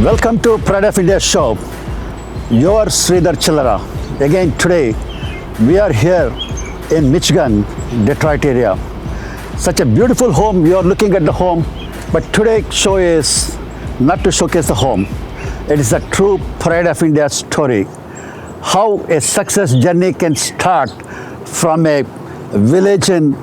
Welcome to Pride of India show. Your Sridhar Chillara. Again today, we are here in Michigan, Detroit area. Such a beautiful home. You are looking at the home, but today's show is not to showcase the home. It is a true Pride of India story. How a success journey can start from a village in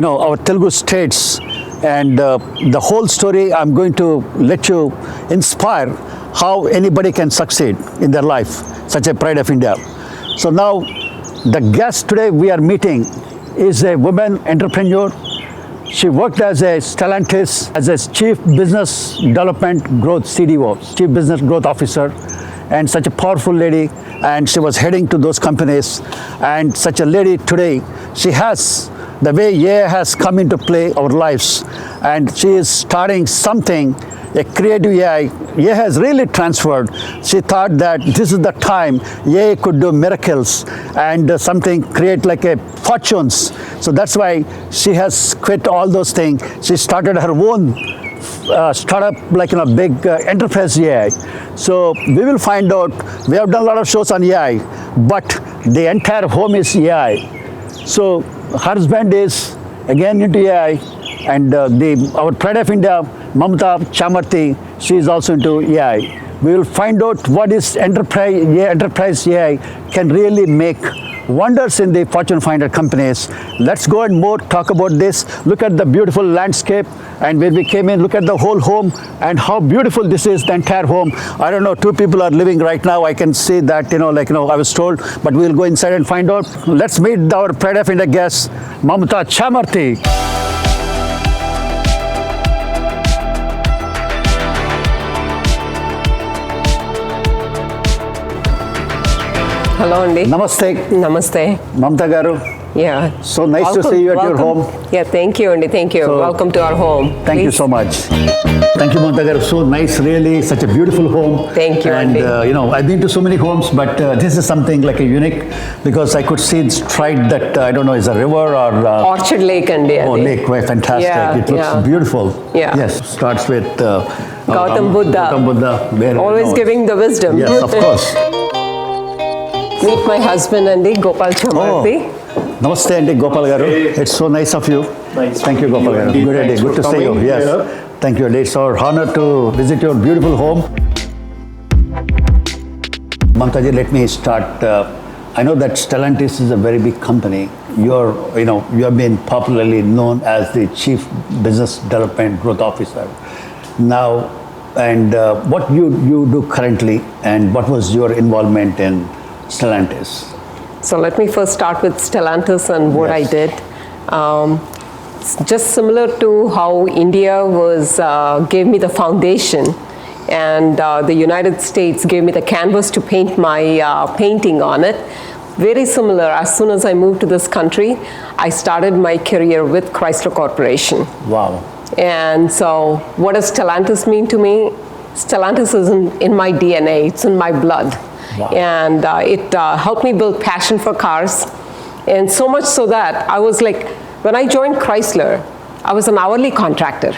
our Telugu states, and the whole story I'm going to let you inspire how anybody can succeed in their life, such a Pride of India. So now the guest today we are meeting is a woman entrepreneur. She worked as a Stellantis, as a Chief Business Development Growth CDO, Chief Business Growth Officer, and such a powerful lady. And she was heading to those companies. And such a lady today, she has the way AI has come into play our lives, and she is starting something, a creative AI. AI has really transferred. She thought that this is the time AI could do miracles and something create like a fortunes. So that's why she has quit all those things. She started her own startup, like big enterprise AI. So we will find out. We have done a lot of shows on AI, but the entire home is AI. So her husband is again into AI, and our Pride of India, Mamatha Chamarthi, she is also into AI. We will find out what is enterprise AI can really make wonders in the Fortune 500 companies. Let's go and more talk about this. Look at the beautiful landscape, and when we came in, look at the whole home and how beautiful this is, the entire home. I don't know, 2 people are living right now. I can see that, I was told, but we'll go inside and find out. Let's meet our Pride of India guest, Mamatha Chamarthi. Hello, Andy. Namaste. Namaste. Mamatha garu. Yeah. So nice to see you at your home. Yeah, thank you, Andy. Thank you. Welcome to our home. Thank you so much. Thank you, Mamatha garu. So nice, really, such a beautiful home. Thank you, and, Andy. I've been to so many homes, but this is something like a unique, because I could see straight that, I don't know, is a river or... Orchard Lake, Andy. Oh, lake, quite fantastic. Yeah, it looks beautiful. Yeah. Yes, starts with... Gautam Buddha. Gautam Buddha. Always giving the wisdom. Yes, of course. Meet my husband, Andy, Gopal Chamarthi. Namaste, Andy, Gopal garu. It's so nice of you. Nice. Thank you, Gopal garu. Good day. Good to see you. Yes. Thank you. It's our honor to visit your beautiful home. Mamatha, let me start. I know that Stellantis is a very big company. You have been popularly known as the Chief Business Development Growth Officer. Now, and what you do currently, and what was your involvement in Stellantis? So let me first start with Stellantis and what I did. Just similar to how India gave me the foundation, and the United States gave me the canvas to paint my painting on it. Very similar. As soon as I moved to this country, I started my career with Chrysler Corporation. Wow. And so what does Stellantis mean to me? Stellantis is in my DNA. It's in my blood. Wow. And it helped me build passion for cars. And so much so that I was like, when I joined Chrysler, I was an hourly contractor.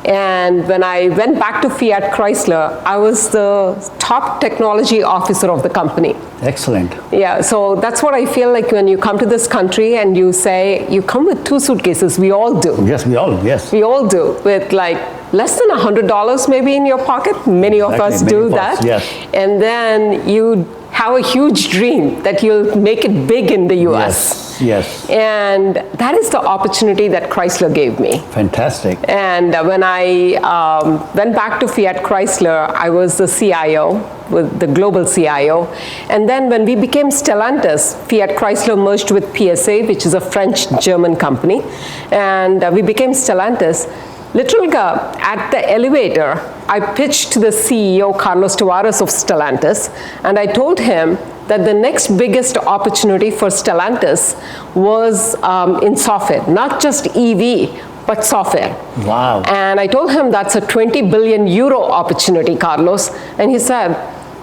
And when I went back to Fiat Chrysler, I was the top technology officer of the company. Excellent. Yeah, so that's what I feel like when you come to this country and you say, you come with 2 suitcases, we all do. Yes, we all do, with like less than $100 maybe in your pocket. Many of us do that. Yes. And then you have a huge dream that you'll make it big in the US. Yes. And that is the opportunity that Chrysler gave me. Fantastic. And when I went back to Fiat Chrysler, I was the CIO, with the global CIO. And then when we became Stellantis, Fiat Chrysler merged with PSA, which is a French-German company. And we became Stellantis. Literally, at the elevator, I pitched to the CEO, Carlos Tavares of Stellantis, and I told him that the next biggest opportunity for Stellantis was in software, not just EV, but software. Wow. And I told him that's a 20 billion euro opportunity, Carlos. And he said,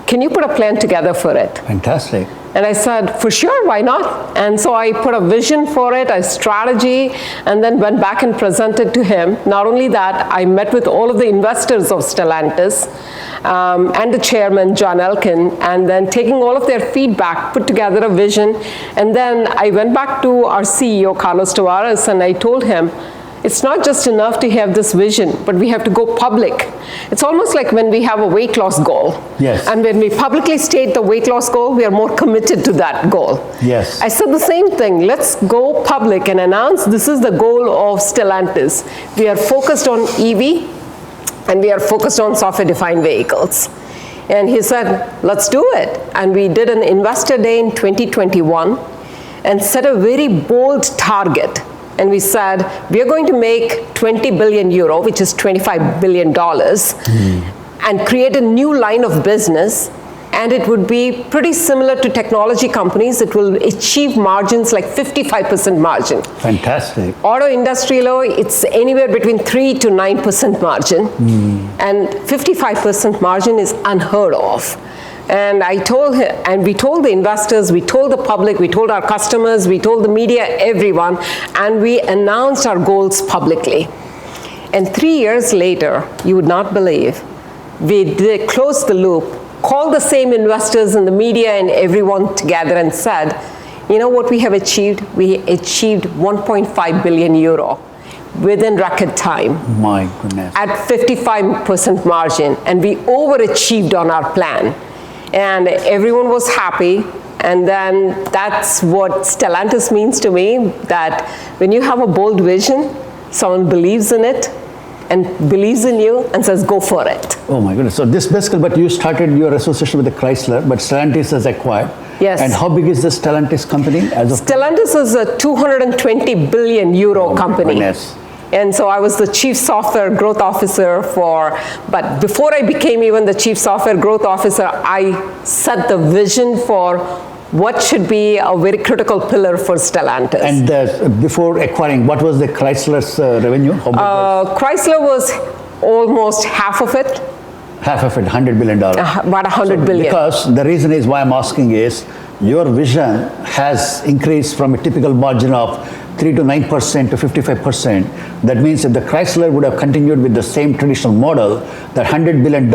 can you put a plan together for it? Fantastic. And I said, for sure, why not? And so I put a vision for it, a strategy, and then went back and presented to him. Not only that, I met with all of the investors of Stellantis and the chairman, John Elkin, and then taking all of their feedback, put together a vision. And then I went back to our CEO, Carlos Tavares, and I told him, it's not just enough to have this vision, but we have to go public. It's almost like when we have a weight loss goal. Yes. And when we publicly state the weight loss goal, we are more committed to that goal. Yes. I said the same thing. Let's go public and announce this is the goal of Stellantis. We are focused on EV and we are focused on software-defined vehicles. And he said, let's do it. And we did an investor day in 2021 and set a very bold target. And we said, we are going to make 20 billion euro, which is $25 billion, and create a new line of business. And it would be pretty similar to technology companies. It will achieve margins like 55% margin. Fantastic. Auto industrial, it's anywhere between 3 to 9% margin. And 55% margin is unheard of. And I told him, and we told the investors, we told the public, we told our customers, we told the media, everyone, and we announced our goals publicly. And 3 years later, you would not believe, we closed the loop, called the same investors and the media and everyone together and said, you know what we have achieved? We achieved 1.5 billion euro within record time. My goodness. At 55% margin, and we overachieved on our plan. And everyone was happy, and then that's what Stellantis means to me, that when you have a bold vision, someone believes in it, and believes in you, and says, go for it. Oh my goodness. So this basically, but you started your association with the Chrysler, but Stellantis has acquired. Yes. And how big is the Stellantis company as of? Stellantis is a 220 billion euro company. Goodness. And so I was the chief software growth officer but before I became even the chief software growth officer, I set the vision for what should be a very critical pillar for Stellantis. And before acquiring, what was the Chrysler's revenue? How big was? Chrysler was almost half of it. Half of it, $100 billion. About 100 billion. Because the reason is why I'm asking is, your vision has increased from a typical margin of 3 to 9% to 55%. That means if the Chrysler would have continued with the same traditional model, that $100 billion,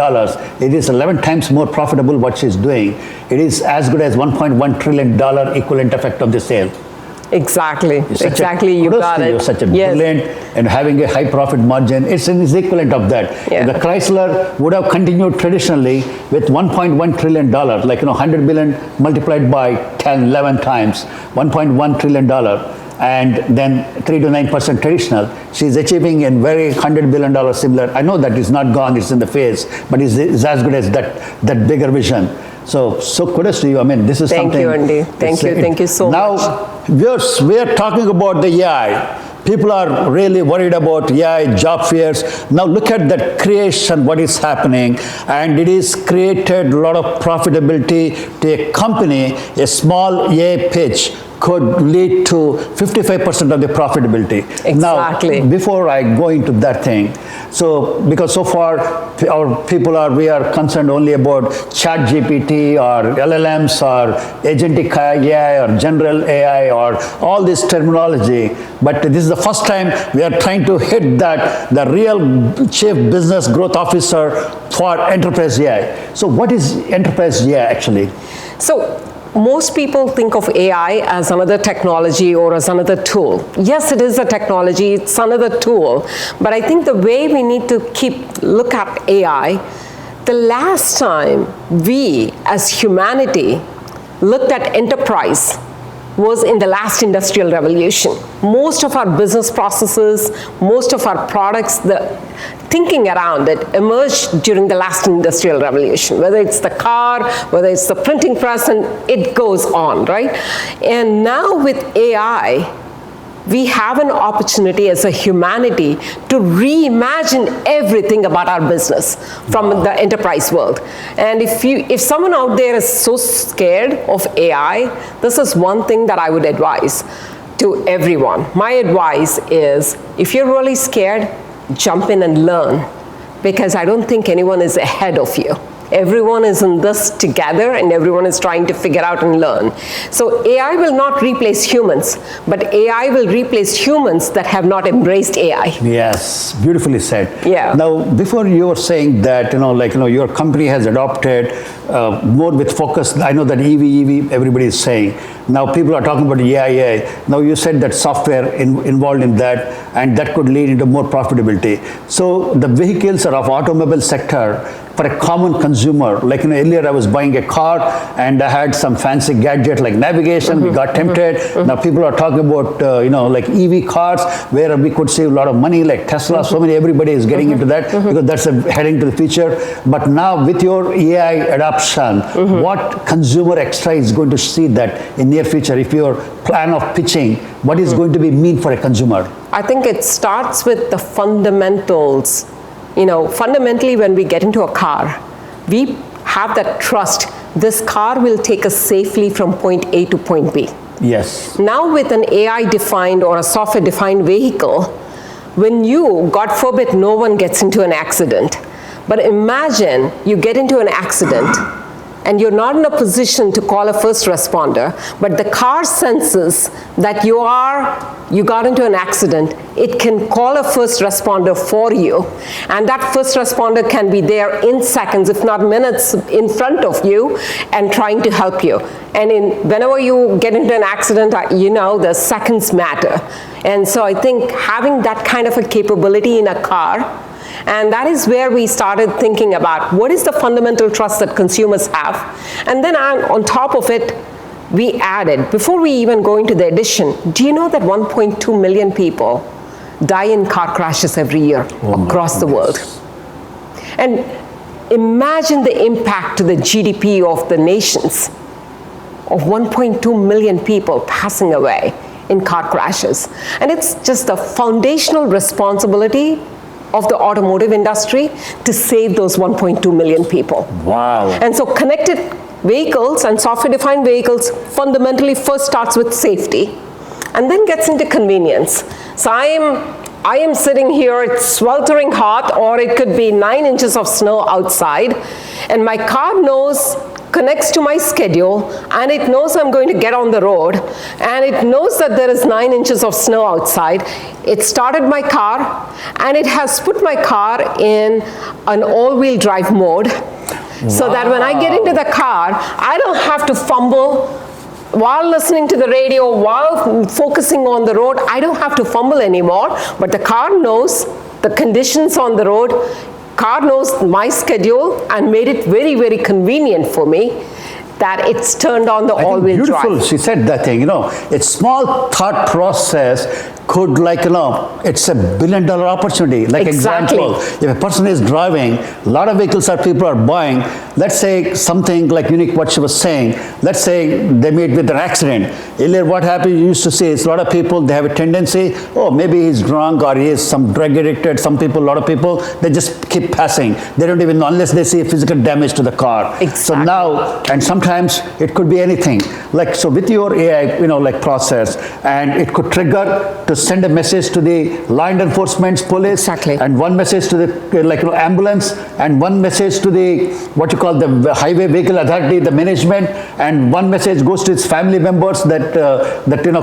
it is 11 times more profitable what she's doing. It is as good as $1.1 trillion equivalent effect of the sale. Exactly, exactly, you got it. You're such a brilliant and having a high profit margin, it's equivalent of that. Yeah. The Chrysler would have continued traditionally with $1.1 trillion, like 100 billion multiplied by 10, 11 times, $1.1 trillion. And then 3 to 9% traditional. She's achieving in very $100 billion similar. I know that it's not gone, it's in the phase, but it's as good as that bigger vision. So kudos to you. I mean, this is something. Thank you, Andy. Thank you so much. Now, we're talking about the AI. People are really worried about AI job fairs. Now look at that creation, what is happening, and it is created a lot of profitability to a company. A small AI pitch could lead to 55% of the profitability. Exactly. Now, before I go into that thing, because so far we are concerned only about chat GPT or LLMs or agentic AI or general AI or all this terminology, but this is the first time we are trying to hit the real chief business growth officer for enterprise AI. So what is enterprise AI actually? So most people think of AI as another technology or as another tool. Yes, it is a technology, it's another tool, but I think the way we need to look at AI, the last time we as humanity looked at enterprise was in the last industrial revolution. Most of our business processes, most of our products, the thinking around it emerged during the last industrial revolution, whether it's the car, whether it's the printing press, and it goes on, right? And now with AI, we have an opportunity as a humanity to reimagine everything about our business from the enterprise world. And if someone out there is so scared of AI, this is one thing that I would advise to everyone. My advice is, if you're really scared, jump in and learn, because I don't think anyone is ahead of you. Everyone is in this together and everyone is trying to figure out and learn. So AI will not replace humans, but AI will replace humans that have not embraced AI. Yes, beautifully said. Yeah. Now, before you were saying that, your company has adopted more with focus. I know that EV, everybody is saying. Now people are talking about AI. Now you said that software involved in that, and that could lead into more profitability. So the vehicles are of automobile sector for a common consumer. Like earlier I was buying a car and I had some fancy gadget like navigation. We got tempted. Now people are talking about like EV cars where we could save a lot of money, like Tesla. So many, everybody is getting into that because that's heading to the future. But now with your AI adoption, what consumer extra is going to see that in near future? If your plan of pitching, what is going to be mean for a consumer? I think it starts with the fundamentals. Fundamentally, when we get into a car, we have that trust. This car will take us safely from point A to point B. Yes. Now with an AI-defined or a software-defined vehicle, when you, God forbid, no one gets into an accident, but imagine you get into an accident and you're not in a position to call a first responder, but the car senses that you got into an accident. It can call a first responder for you, and that first responder can be there in seconds, if not minutes, in front of you and trying to help you. And whenever you get into an accident, the seconds matter. And so I think having that kind of a capability in a car, and that is where we started thinking about what is the fundamental trust that consumers have. And then on top of it, we added, before we even go into the addition, do you know that 1.2 million people die in car crashes every year across the world? And imagine the impact to the GDP of the nations of 1.2 million people passing away in car crashes. And it's just a foundational responsibility of the automotive industry to save those 1.2 million people. Wow. And so connected vehicles and software-defined vehicles fundamentally first starts with safety and then gets into convenience. So I am sitting here, it's sweltering hot, or it could be 9 inches of snow outside, and my car connects to my schedule, and it knows I'm going to get on the road, and it knows that there is 9 inches of snow outside. It started my car, and it has put my car in an all-wheel drive mode, so that when I get into the car, I don't have to fumble while listening to the radio, while focusing on the road. I don't have to fumble anymore, but the car knows the conditions on the road. Car knows my schedule and made it very, very convenient for me that it's turned on the all-wheel drive. Beautiful, she said that thing, a small thought process could it's a $1 billion opportunity. Like Exactly. example, if a person is driving, a lot of vehicles people are buying, let's say something like unique what she was saying, let's say they meet with an accident. Earlier what happened, you used to see is a lot of people, they have a tendency, maybe he's drunk or he is some drug addicted, a lot of people, they just keep passing. They don't even know unless they see physical damage to the car. Exactly. So now, and sometimes it could be anything. So with your AI, process, and it could trigger to send a message to the law enforcement police, Exactly. and one message to the ambulance, and one message to the the highway vehicle authority, the management, and one message goes to its family members that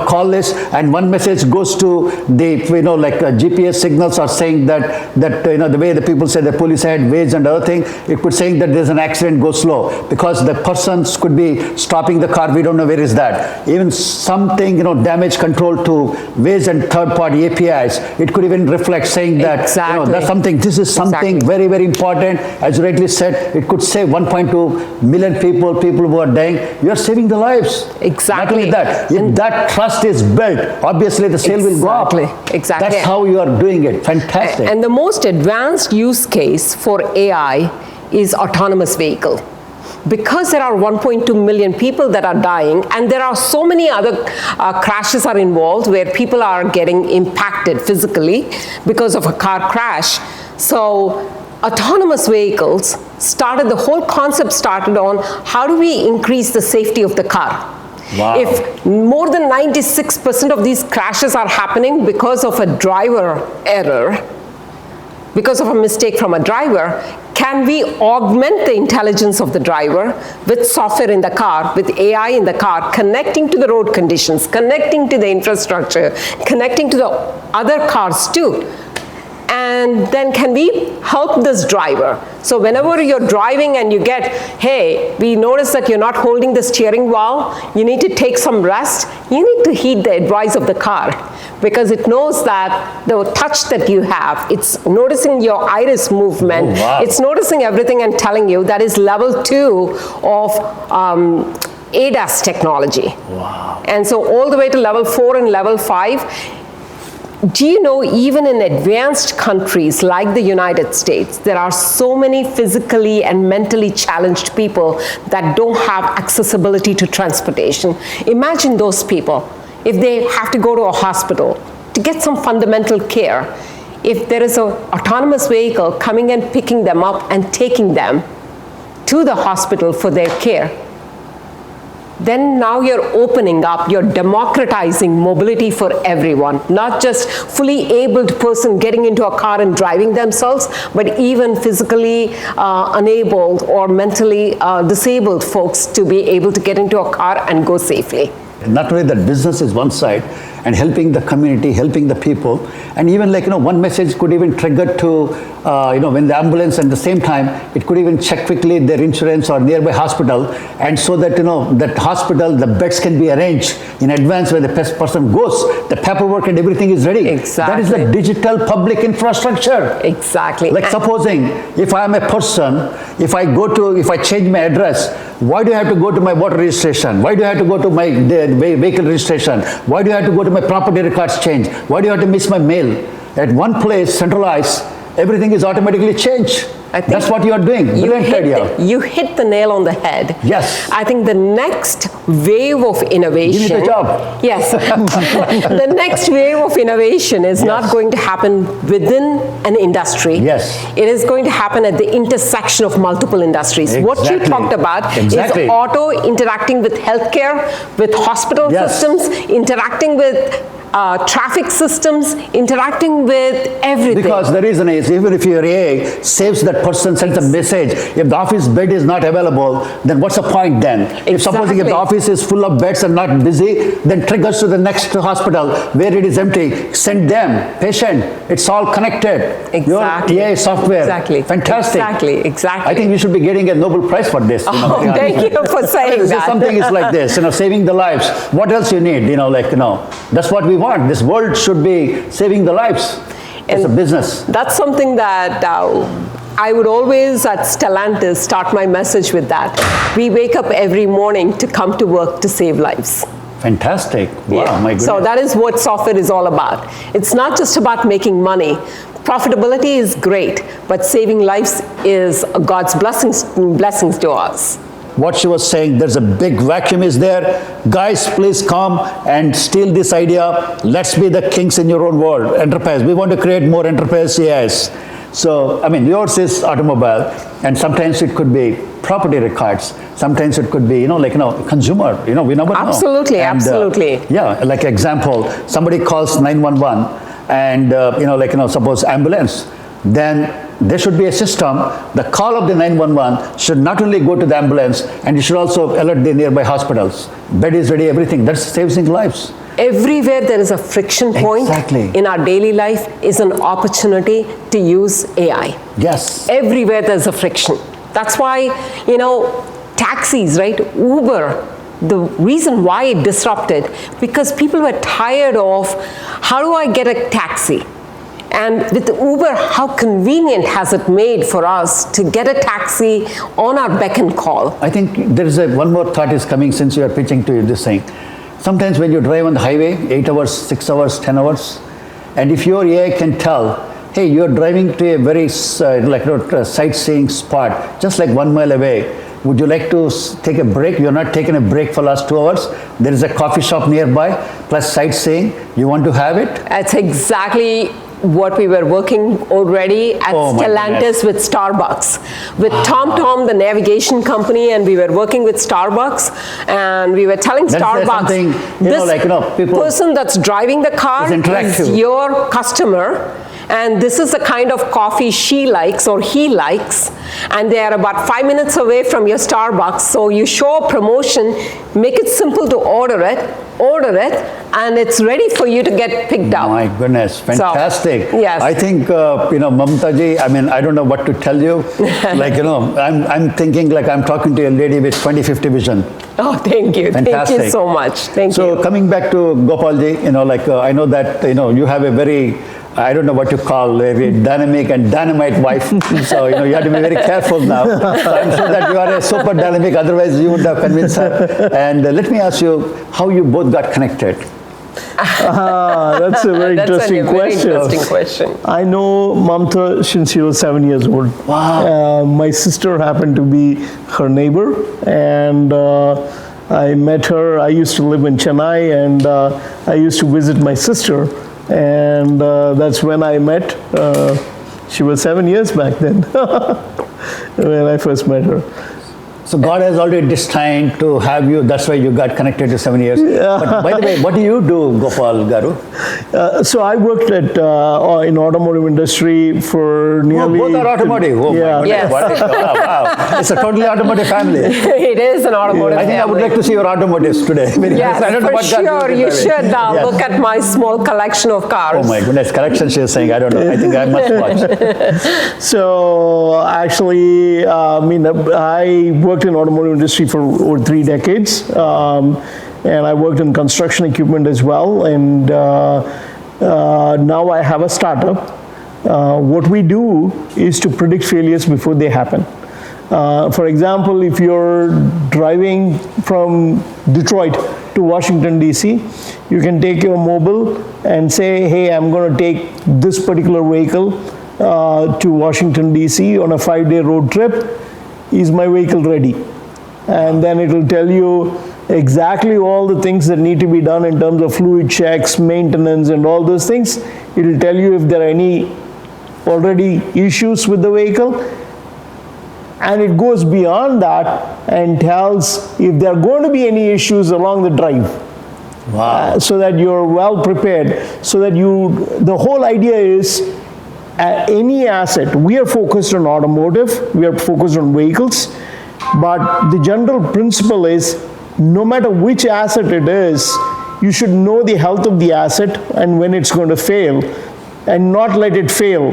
call list, and one message goes to the GPS signals are saying that the way the people say the police had waves and other thing, it could saying that there's an accident, go slow, because the persons could be stopping the car, we don't know where is that. Even something damage control to waves and third-party APIs, it could even reflect saying that that's something. This is something very, very important. As you rightly said, it could save 1.2 million people who are dying. You are saving the lives. Exactly. Not only that, if that trust is built, obviously the sale will go up. Exactly. That's how you are doing it. Fantastic. And the most advanced use case for AI is autonomous vehicle. Because there are 1.2 million people that are dying, and there are so many other crashes are involved where people are getting impacted physically because of a car crash. So autonomous vehicles the whole concept started on how do we increase the safety of the car. Wow. If more than 96% of these crashes are happening because of a driver error, because of a mistake from a driver, can we augment the intelligence of the driver with software in the car, with AI in the car, connecting to the road conditions, connecting to the infrastructure, connecting to the other cars too? And then can we help this driver? So whenever you're driving and you get, hey, we notice that you're not holding the steering wheel, you need to take some rest, you need to heed the advice of the car, because it knows that the touch that you have, it's noticing your iris movement, it's noticing everything and telling you. That is level 2 of ADAS technology. Wow. And so all the way to level 4 and level 5. Do you know, even in advanced countries like the United States, there are so many physically and mentally challenged people that don't have accessibility to transportation. Imagine those people, if they have to go to a hospital to get some fundamental care, if there is an autonomous vehicle coming and picking them up and taking them to the hospital for their care, then now you're opening up, you're democratizing mobility for everyone, not just fully abled person getting into a car and driving themselves, but even physically unabled or mentally disabled folks to be able to get into a car and go safely. Not only that business is one side, and helping the community, helping the people, and even like, one message could even trigger to, when the ambulance, at the same time, it could even check quickly their insurance or nearby hospital, and so that, that hospital, the beds can be arranged in advance when the person goes, the paperwork and everything is ready. Exactly. That is the digital public infrastructure. Exactly. Like supposing, if I am a person, if I change my address, why do I have to go to my voter registration? Why do I have to go to my vehicle registration? Why do I have to go to my property records change? Why do I have to miss my mail? At one place, centralized, everything is automatically changed. That's what you are doing. Brilliant idea. You hit the nail on the head. Yes. I think the next wave of innovation. Give me the job. Yes. The next wave of innovation is not going to happen within an industry. Yes. It is going to happen at the intersection of multiple industries. Exactly. What you talked about is auto interacting with healthcare, with hospital systems, interacting with traffic systems, interacting with everything. Because the reason is, even if your AI saves that person, sends a message, if the office bed is not available, then what's the point then? If supposing if the office is full of beds and not busy, then triggers to the next hospital where it is empty, send them, patient, it's all connected. Exactly. Your AI software. Exactly. Fantastic. Exactly. I think we should be getting a Nobel Prize for this. Thank you for saying that. Something is like this, saving the lives. What else you need? That's what we want. This world should be saving the lives. It's a business. That's something that I would always at Stellantis start my message with that. We wake up every morning to come to work to save lives. Fantastic. Wow, my goodness. So that is what software is all about. It's not just about making money. Profitability is great, but saving lives is God's blessings to us. What she was saying, there's a big vacuum is there. Guys, please come and steal this idea. Let's be the kings in your own world. Enterprise. We want to create more enterprise AIs. So, yours is automobile, and sometimes it could be property records. Sometimes it could be, consumer. We never know. Absolutely, and, absolutely. Like example, somebody calls 911 and, suppose ambulance. Then there should be a system. The call of the 911 should not only go to the ambulance, and it should also alert the nearby hospitals. Bed is ready, everything. That saves lives. Everywhere there is a friction point in our daily life is an opportunity to use AI. Yes. Everywhere there's a friction. That's why, taxis, right? Uber, the reason why it disrupted, because people were tired of, how do I get a taxi? And with Uber, how convenient has it made for us to get a taxi on our beck and call? I think there is one more thought is coming since you are pitching to this thing. Sometimes when you drive on the highway, 8 hours, 6 hours, 10 hours, and if your AI can tell, hey, you're driving to a very sightseeing spot, just like 1 mile away, would you like to take a break? You're not taking a break for last 2 hours. There is a coffee shop nearby, plus sightseeing. You want to have it? That's exactly what we were working already at Stellantis with Starbucks. With TomTom, the navigation company, and we were working with Starbucks, and we were telling Starbucks, this person that's driving the car is your customer, and this is the kind of coffee she likes or he likes, and they are about 5 minutes away from your Starbucks. So you show a promotion, make it simple to order it, and it's ready for you to get picked up. My goodness, fantastic. So, yes. I think, Mamatha ji, I mean, I don't know what to tell you. Like, I'm thinking like I'm talking to a lady with 20/50 vision. Oh, thank you. Fantastic. Thank you so much. Thank you. So coming back to Gopal ji, I know that, you have a very, I don't know what you call, a very dynamic and dynamite wife. So, you have to be very careful now. So I'm sure that you are a super dynamic, otherwise you would have convinced her. And let me ask you how you both got connected. That's a very interesting question. I know Mamatha since she was 7 years old. Wow. My sister happened to be her neighbor, and I met her. I used to live in Chennai, and I used to visit my sister, and that's when I met. She was 7 years back then when I first met her. So God has already destined to have you, that's why you got connected to 7 years. But by the way, what do you do, Gopal Garu? So I worked in automotive industry for nearly... both are automotive? Oh yeah. My Yes. wow. It's a totally automotive family. It is an automotive I think I would family. like to see your automotives today. Yes, I don't know for what car sure. You driving. should Yes. look at my small collection of cars. Oh my goodness, correction she is saying, I don't know. I think I must watch. So actually, I worked in automotive industry for over 3 decades, and I worked in construction equipment as well. And now I have a startup. What we do is to predict failures before they happen. For example, if you're driving from Detroit to Washington, D.C., you can take your mobile and say, hey, I'm going to take this particular vehicle to Washington, D.C. on a 5-day road trip. Is my vehicle ready? And then it will tell you exactly all the things that need to be done in terms of fluid checks, maintenance, and all those things. It will tell you if there are any already issues with the vehicle. And it goes beyond that and tells if there are going to be any issues along the drive. Wow. So that you're well prepared. So that the whole idea is, any asset, we are focused on automotive, we are focused on vehicles, but the general principle is, no matter which asset it is, you should know the health of the asset and when it's going to fail, and not let it fail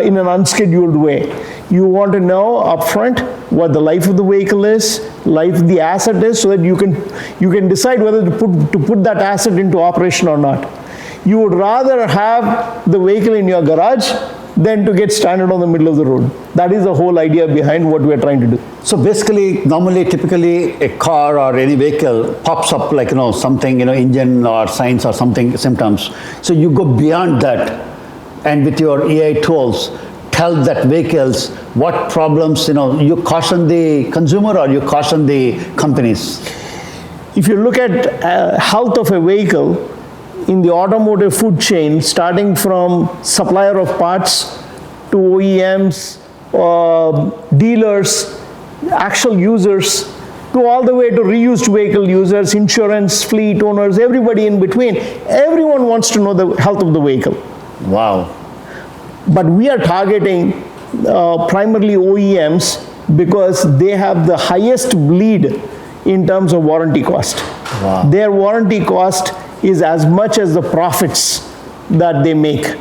in an unscheduled way. You want to know upfront what the life of the vehicle is, life of the asset is, so that you can decide whether to put that asset into operation or not. You would rather have the vehicle in your garage than to get stranded on the middle of the road. That is the whole idea behind what we are trying to do. So basically, typically a car or any vehicle pops up like, something, engine or signs or something, symptoms. So you go beyond that, and with your AI tools, tell that vehicles what problems, you caution the consumer or you caution the companies? If you look at health of a vehicle, in the automotive food chain, starting from supplier of parts to OEMs, dealers, actual users, to all the way to reused vehicle users, insurance, fleet owners, everybody in between. Everyone wants to know the health of the vehicle. Wow. But we are targeting primarily OEMs because they have the highest bleed in terms of warranty cost. Wow. Their warranty cost is as much as the profits that they make.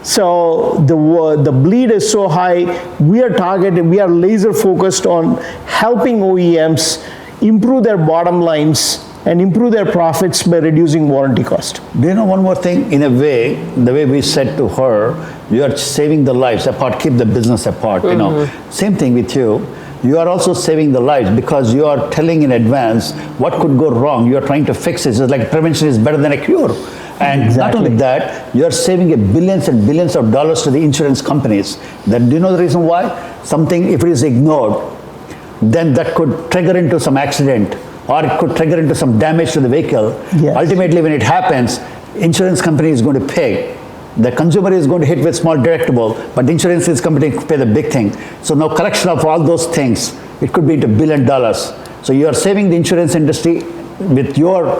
So the bleed is so high. We are laser focused on helping OEMs improve their bottom lines and improve their profits by reducing warranty cost. Do you know one more thing? In a way, the way we said to her, you are saving the lives apart, keep the business apart. Same thing with you. You are also saving the lives because you are telling in advance what could go wrong. You are trying to fix it. It's like prevention is better than a cure. And Exactly. not only that, you are saving billions and billions of dollars to the insurance companies. Then do you know the reason why? Something, if it is ignored, then that could trigger into some accident, or it could trigger into some damage to the vehicle. Yes. Ultimately, when it happens, insurance company is going to pay. The consumer is going to hit with small deductible, but the insurance company pay the big thing. So now collection of all those things, it could be into $1 billion. So you are saving the insurance industry with your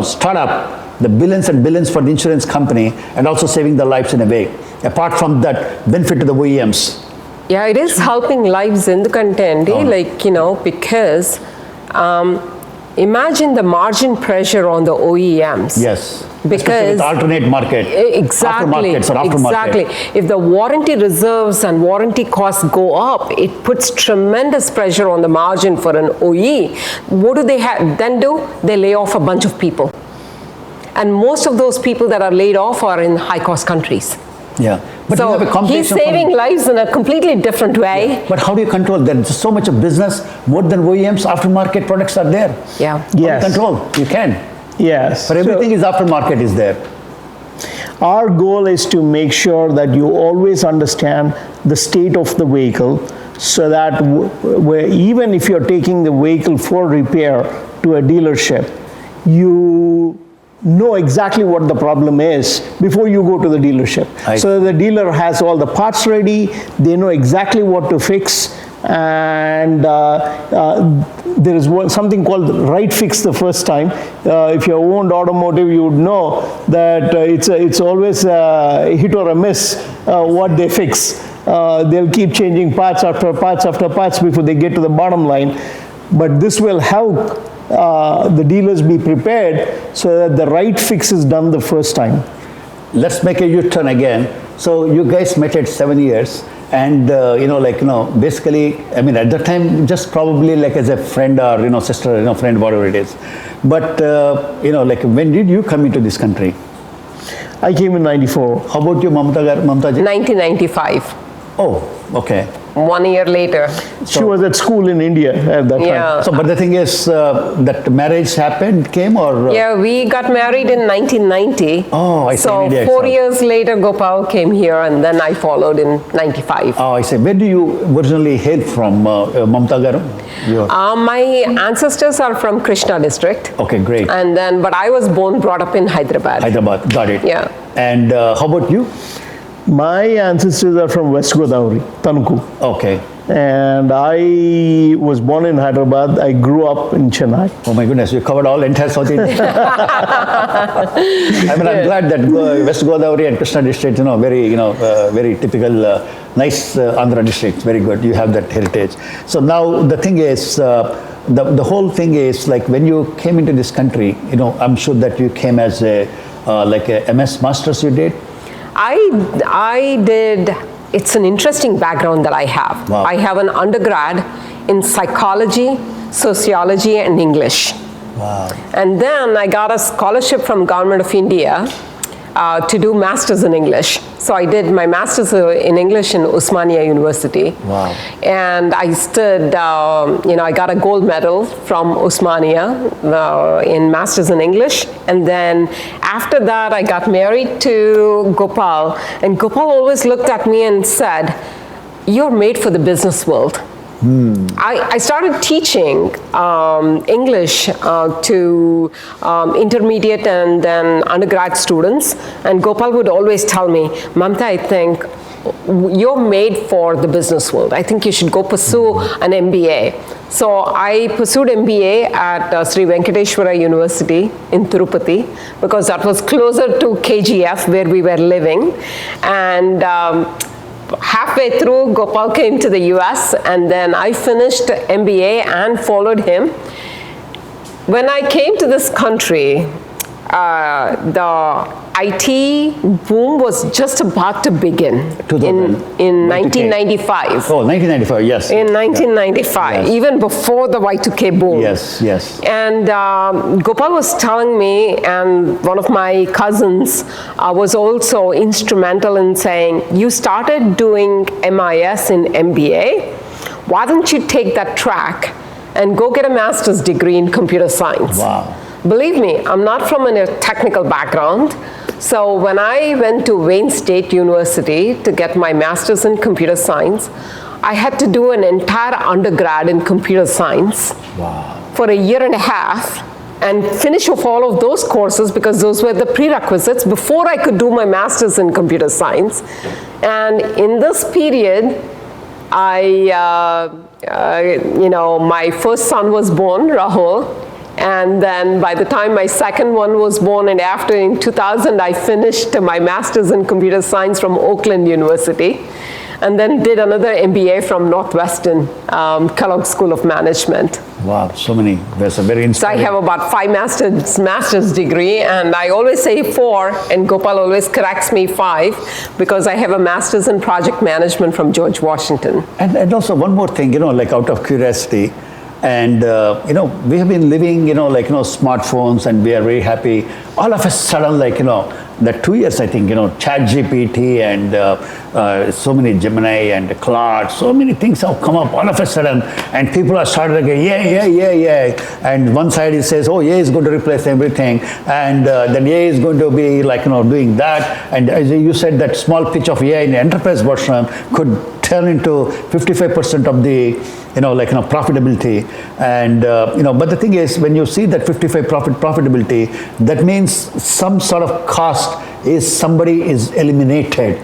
startup. the billions and billions for the insurance company and also saving the lives in a way. Apart from that, benefit to the OEMs. Yeah, it is helping lives in the content, like, because imagine the margin pressure on the OEMs. Yes. Because especially with alternate market. Exactly. Aftermarket. Exactly. If the warranty reserves and warranty costs go up, it puts tremendous pressure on the margin for an OE. What do they then do? They lay off a bunch of people. And most of those people that are laid off are in high-cost countries. Yeah. But so you have a competition he's saving lives in a completely different way. Yeah. But how do you control that? There's so much of business, more than OEMs, aftermarket products are there. Yeah. How do you control? You can. Yes. But everything is aftermarket is there. Our goal is to make sure that you always understand the state of the vehicle, so that even if you're taking the vehicle for repair to a dealership, you know exactly what the problem is before you go to the dealership. So the dealer has all the parts ready, they know exactly what to fix, and there is something called right fix the first time. If you owned automotive, you would know that it's always a hit or a miss what they fix. They'll keep changing parts after parts after parts before they get to the bottom line. But this will help the dealers be prepared so that the right fix is done the first time. Let's make a U-turn again. So you guys met at 7 years, and basically, I mean, at that time, just probably like as a friend or sister, friend, whatever it is. But when did you come into this country? I came in '94. How about you, Mamatha ji? 1995. Oh, okay. 1 year later. She was at school in India at that time. So, but the thing is, that marriage came or? Yeah, we got married in 1990. Oh, I see. So 4 years later, Gopal came here, and then I followed in 95. Oh, I see. Where do you originally hail from, Mamatha garu? My ancestors are from Krishna district. Okay, great. And then, but I was brought up in Hyderabad. Hyderabad, got it. Yeah. And how about you? My ancestors are from West Godavari, Tanuku. Okay. And I was born in Hyderabad. I grew up in Chennai. Oh my goodness, you covered all entire South India. I mean, I'm glad that West Godavari and Krishna district, very typical, nice Andhra district. Very good. You have that heritage. So now the thing is, the whole thing is like when you came into this country, I'm sure that you came as a MS Masters you did. I did. It's an interesting background that I have. Wow. I have an undergrad in psychology, sociology, and English. Wow. And then I got a scholarship from Government of India to do masters in English. So I did my masters in English in Osmania University. Wow. And I stood, I got a gold medal from Osmania in masters in English. And then after that, I got married to Gopal. And Gopal always looked at me and said, "You're made for the business world." I started teaching English to intermediate and then undergrad students, and Gopal would always tell me, "Mamatha, I think you're made for the business world. I think you should go pursue an MBA." So I pursued MBA at Sri Venkateshwara University in Tirupati because that was closer to KGF where we were living. And halfway through, Gopal came to the US, and then I finished MBA and followed him. When I came to this country, the IT boom was just about to begin in 1995. Oh, 1995, yes. In 1995, Yes. Even before the Y2K boom. Yes, yes. And Gopal was telling me, and one of my cousins was also instrumental in saying, "You started doing MIS in MBA. Why don't you take that track and go get a master's degree in computer science?" Wow. Believe me, I'm not from a technical background. So when I went to Wayne State University to get my master's in computer science, I had to do an entire undergrad in computer science for a year and a half and finish off all of those courses because those were the prerequisites before I could do my master's in computer science. And in this period, my first son was born, Rahul. And then by the time my second one was born, and after in 2000, I finished my master's in computer science from Oakland University, and then did another MBA from Northwestern Kellogg School of Management. Wow, so many. That's a very So I inspiring. have about 5 master's degree, and I always say 4, and Gopal always corrects me 5, because I have a master's in project management from George Washington. And also one more thing, like out of curiosity, and we have been living, smartphones, and we are very happy. All of a sudden, that 2 years, I think, ChatGPT and so many Gemini and Claude, so many things have come up all of a sudden, and people are started again, yeah. And one side it says, oh, AI is going to replace everything, and then AI is going to be doing that. And as you said, that small pitch of AI in the enterprise version could turn into 55% of the profitability. And but the thing is, when you see that 55 profitability, that means some sort of cost somebody is eliminated,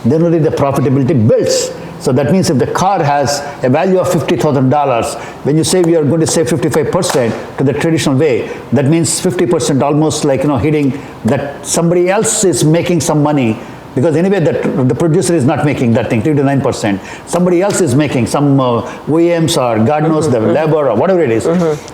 then only the profitability builds. So that means if the car has a value of $50,000, when you say we are going to save 55% to the traditional way, that means 50% almost hitting that somebody else is making some money. Because anyway, the producer is not making that thing, 3 to 9%. Somebody else is making, some OEMs or God knows the labor or whatever it is,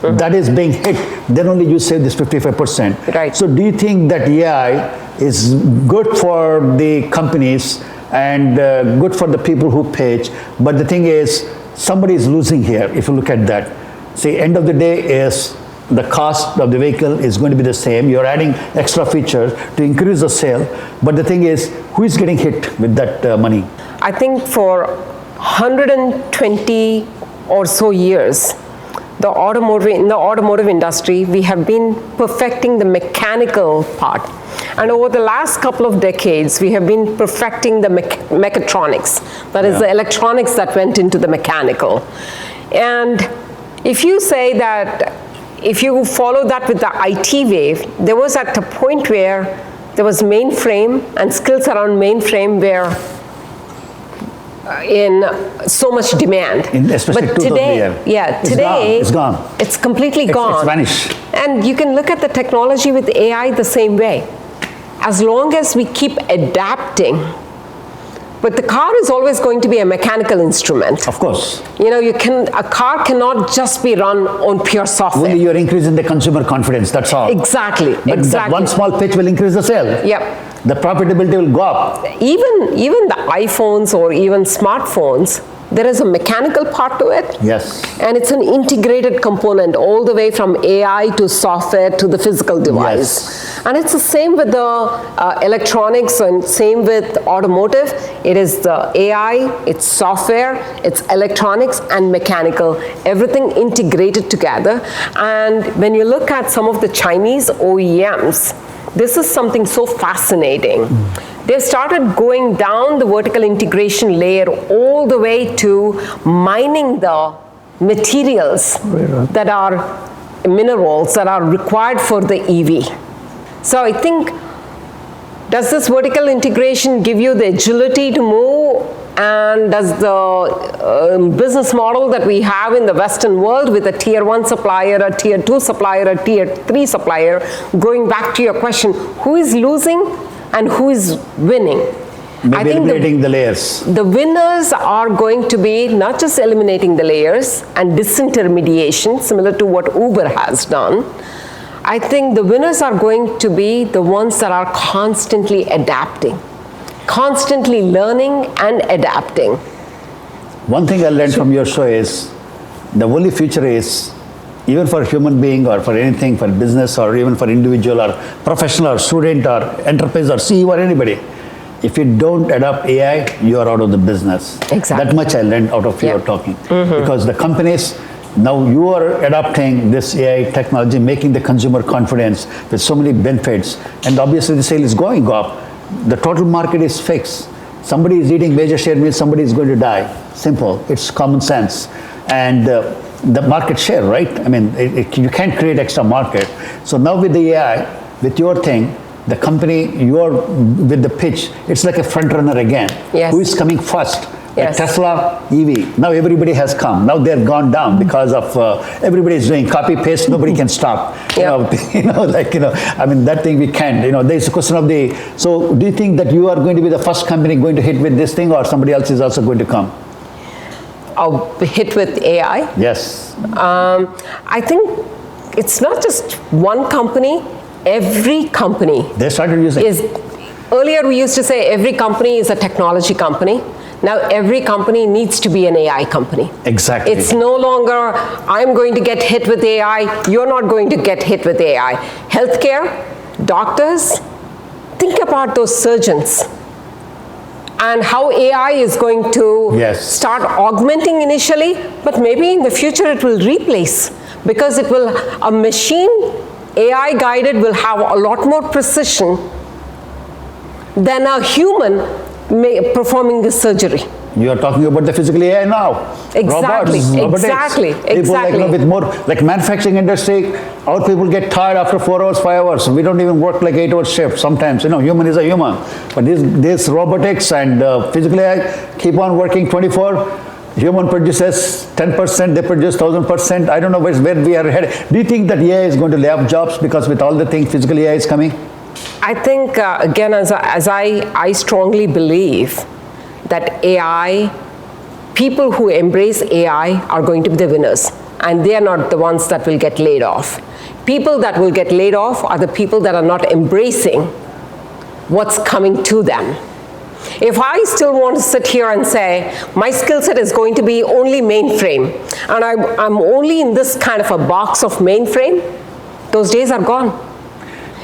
that is being hit. Then only you save this 55%. Right. So do you think that AI is good for the companies and good for the people who page? But the thing is, somebody is losing here if you look at that. See, end of the day is the cost of the vehicle is going to be the same. You're adding extra features to increase the sale. But the thing is, who is getting hit with that money? I think for 120 or so years, in the automotive industry, we have been perfecting the mechanical part. And over the last couple of decades, we have been perfecting the mechatronics. That is the electronics that went into the mechanical. And if you say that, if you follow that with the IT wave, there was at a point where there was mainframe and skills around mainframe were in so much demand. Especially but today, it's gone. It's completely gone. It's vanished. And you can look at the technology with AI the same way. As long as we keep adapting. But the car is always going to be a mechanical instrument. Of course. A car cannot just be run on pure software. Only you're increasing the consumer confidence, that's all. Exactly. But that one small pitch will increase the sale. Yep. The profitability will go up. Even the iPhones or even smartphones, there is a mechanical part to it. Yes. And it's an integrated component all the way from AI to software to the physical device. Yes. And it's the same with the electronics and same with automotive. It is the AI, it's software, it's electronics and mechanical, everything integrated together. And when you look at some of the Chinese OEMs, this is something so fascinating. They started going down the vertical integration layer all the way to mining the materials that are minerals that are required for the EV. So I think, does this vertical integration give you the agility to move? And does the business model that we have in the Western world with a tier 1 supplier, a tier 2 supplier, a tier 3 supplier, going back to your question, who is losing and who is winning? Maybe eliminating the layers. The winners are going to be not just eliminating the layers and disintermediation, similar to what Uber has done. I think the winners are going to be the ones that are constantly adapting, constantly learning and adapting. One thing I learned from your show is, the only future is, even for a human being or for anything, for business or even for individual or professional or student or enterprise or CEO or anybody, if you don't adopt AI, you are out of the business. Exactly. That much I learned out of your talking. Because the companies, now you are adopting this AI technology, making the consumer confidence with so many benefits, and obviously the sale is going up. The total market is fixed. Somebody is eating major share means somebody is going to die. Simple. It's common sense. And the market share, right? I mean, you can't create extra market. So now with the AI, with your thing, the company, you're with the pitch, it's like a front runner again. Yes. Who is coming first? Yes. Tesla EV. Now everybody has come. Now they're gone down because of everybody is doing copy paste. Nobody can stop. Yep. I mean that thing we can't. There's a question of the. So do you think that you are going to be the first company going to hit with this thing, or somebody else is also going to come? I'll hit with AI. Yes. I think it's not just one company. Every company They started using. Earlier we used to say every company is a technology company. Now every company needs to be an AI company. Exactly. It's no longer, I'm going to get hit with AI, you're not going to get hit with AI. Healthcare, doctors, think about those surgeons and how AI is going to start augmenting initially, but maybe in the future it will replace, because a machine, AI guided, will have a lot more precision than a human performing the surgery. You are talking about the physical AI now. Exactly, robots, exactly, people exactly. With more, like manufacturing industry, our people get tired after 4 hours, 5 hours. We don't even work like 8-hour shift sometimes. Human is a human. But this robotics and physical AI keep on working 24. Human produces 10%, they produce 1,000%. I don't know where we are headed. Do you think that AI is going to lay off jobs because with all the things physical AI is coming? I think, again, as I strongly believe that AI, people who embrace AI are going to be the winners, and they are not the ones that will get laid off. People that will get laid off are the people that are not embracing what's coming to them. If I still want to sit here and say, my skill set is going to be only mainframe, and I'm only in this kind of a box of mainframe, those days are gone.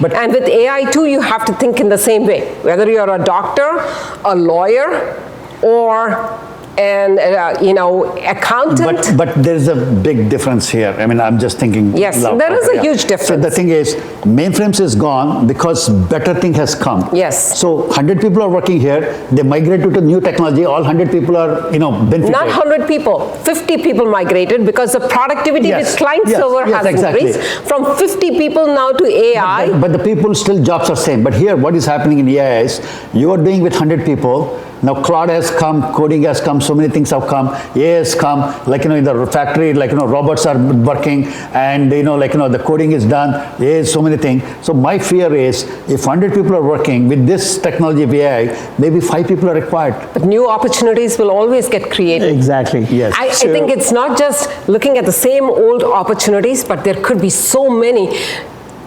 And with AI too, you have to think in the same way, whether you're a doctor, a lawyer, or an accountant. But there's a big difference here. I mean, I'm just thinking. Yes, there is a huge difference. So the thing is, mainframes is gone because better thing has come. Yes. So 100 people are working here. They migrate to new technology. All 100 people are, benefited. Not 100 people. 50 people migrated because the productivity with client server has increased from 50 people now to AI. But the people still jobs are same. But here, what is happening in AI is you are doing with 100 people. Now cloud has come, coding has come, so many things have come, AI has come, in the factory, robots are working, and the coding is done, AI is so many things. So my fear is, if 100 people are working with this technology of AI, maybe 5 people are required. But new opportunities will always get created. Exactly. Yes. I think it's not just looking at the same old opportunities, but there could be so many.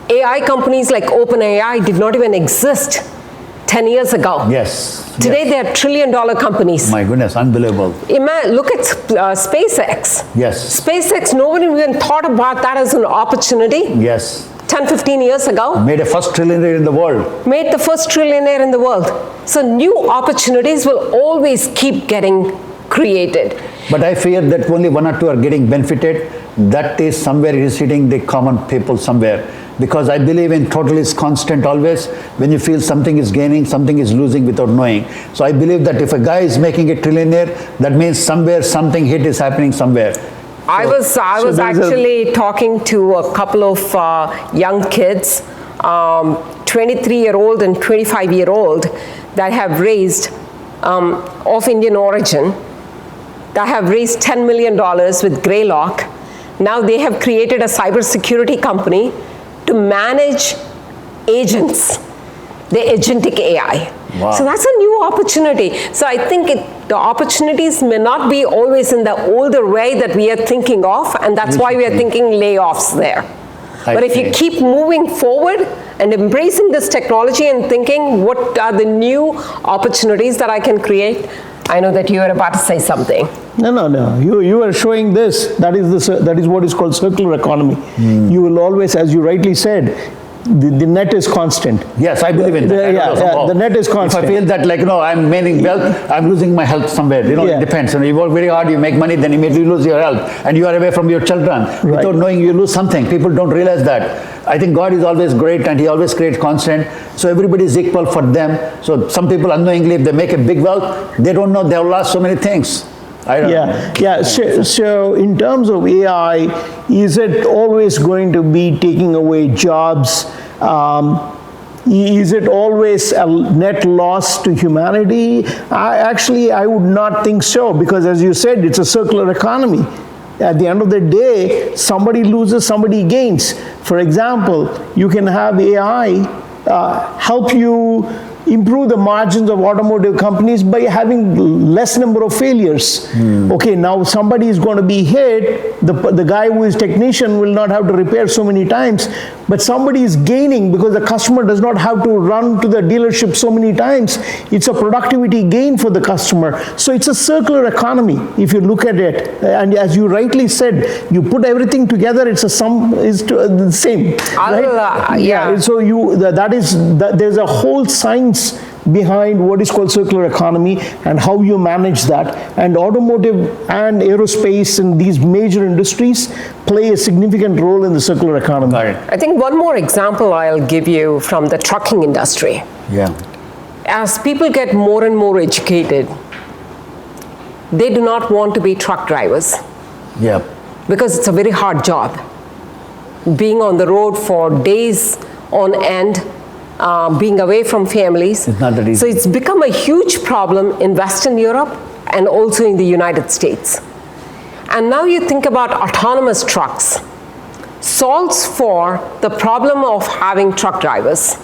AI companies like OpenAI did not even exist 10 years ago. Yes. Today they are trillion-dollar companies. My goodness, unbelievable. Look at SpaceX. Yes. SpaceX, nobody even thought about that as an opportunity. Yes. 10, 15 years ago. Made a first trillionaire in the world. Made the first trillionaire in the world. So new opportunities will always keep getting created. But I fear that only 1 or 2 are getting benefited. That is somewhere is hitting the common people somewhere. Because I believe in total is constant always. When you feel something is gaining, something is losing without knowing. So I believe that if a guy is making a trillionaire, that means somewhere something hit is happening somewhere. I was actually talking to a couple of young kids, 23-year-old and 25-year-old, that have raised, of Indian origin, that have raised $10 million with Greylock. Now they have created a cybersecurity company to manage agents, the agentic AI. Wow. So that's a new opportunity. So I think the opportunities may not be always in the older way that we are thinking of, and that's why we are thinking layoffs there. But if you keep moving forward and embracing this technology and thinking, what are the new opportunities that I can create? I know that you are about to say something. No. You are showing this. That is what is called circular economy. You will always, as you rightly said, the net is constant. Yes, I believe in that. The net is constant. If I feel that I'm gaining wealth, I'm losing my health somewhere. It depends. You work very hard, you make money, then immediately you lose your health, and you are away from your children. Without knowing, you lose something. People don't realize that. I think God is always great, and He always creates constant. So everybody is equal for them. So some people unknowingly, if they make a big wealth, they don't know they have lost so many things. So in terms of AI, is it always going to be taking away jobs? Is it always a net loss to humanity? I would not think so, because as you said, it's a circular economy. At the end of the day, somebody loses, somebody gains. For example, you can have AI help you improve the margins of automotive companies by having less number of failures. Okay, now somebody is going to be hit, the guy who is technician will not have to repair so many times, but somebody is gaining because the customer does not have to run to the dealership so many times. It's a productivity gain for the customer. So it's a circular economy if you look at it. And as you rightly said, you put everything together, it's a sum is the same. Right? Yeah. So there's a whole science behind what is called circular economy and how you manage that. And automotive and aerospace and these major industries play a significant role in the circular economy. Right. I think one more example I'll give you from the trucking industry. Yeah. As people get more and more educated, they do not want to be truck drivers. Yeah. Because it's a very hard job. Being on the road for days on end, being away from families. It's not that easy. So it's become a huge problem in Western Europe and also in the United States. And now you think about autonomous trucks, solves for the problem of having truck drivers.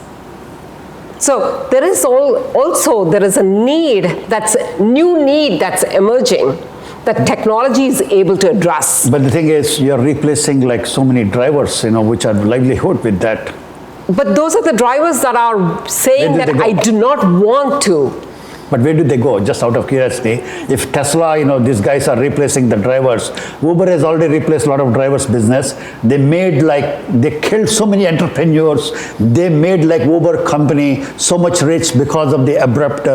So there is there is a new need that's emerging that technology is able to address. But the thing is, you're replacing like so many drivers, which are livelihood with that. But those are the drivers that are saying that I do not want to. But where do they go? Just out of curiosity, if Tesla, these guys are replacing the drivers, Uber has already replaced a lot of drivers' business. They killed so many entrepreneurs. They made Uber company so much rich because of the abrupt,